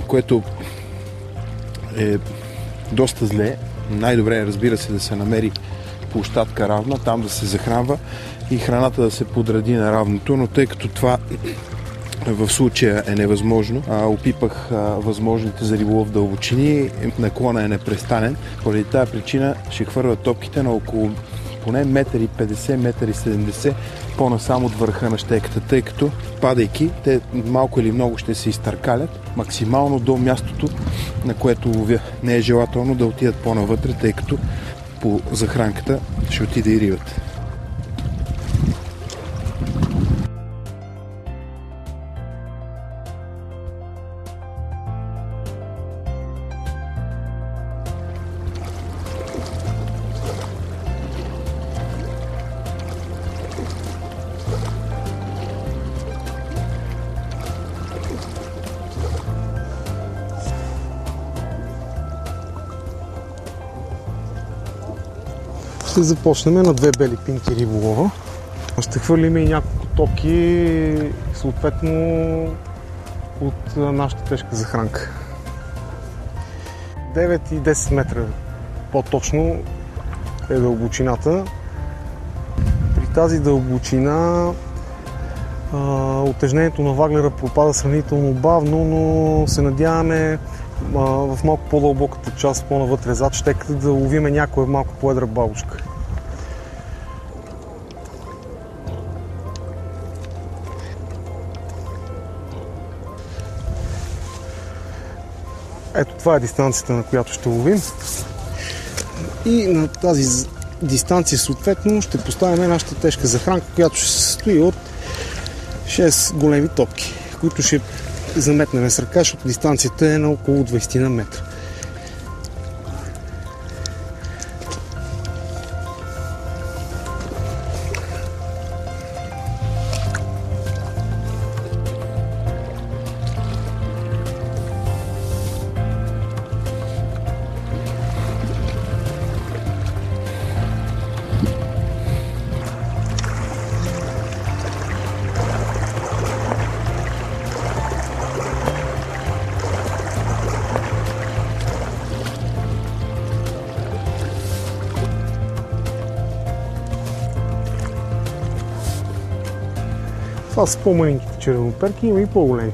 което е доста зле. Най-добре е, разбира се, да се намери площадка равна, там да се захранва и храната да се подреди на равното, но тъй като това в случая е невъзможно, опипах възможните за риболов дълбочини, наклона е непрестанен. Поради тази причина ще хвърля топките на около поне 1,50 м, 1,70 м по-насам от върха на щеката, тъй като падайки, те малко или много ще се изтъркалят максимално до мястото, на което ловя. Не е желателно да отидат по-навътре, тъй като по захранката ще отиде и рибата. Ще започнем на 2 бели пинки риболова. Ще хвърлим и няколко токи, съответно от нашата тежка захранка. 9 и 10 метра по-точно е дълбочината. При тази дълбочина утежнението на ваглера пропада сравнително бавно, но се надяваме в малко по-дълбоката част, по-навътре зад щеката, да ловиме някоя малко по-едра бабушка. Ето това е дистанцията, на която ще ловим. И на тази дистанция съответно ще поставим нашата тежка захранка, която ще се състои от 6 големи топки, които ще заметнем с ръка, защото дистанцията е на около 20 на метра. Това са по-маленьките червеноперки, има и по-големи.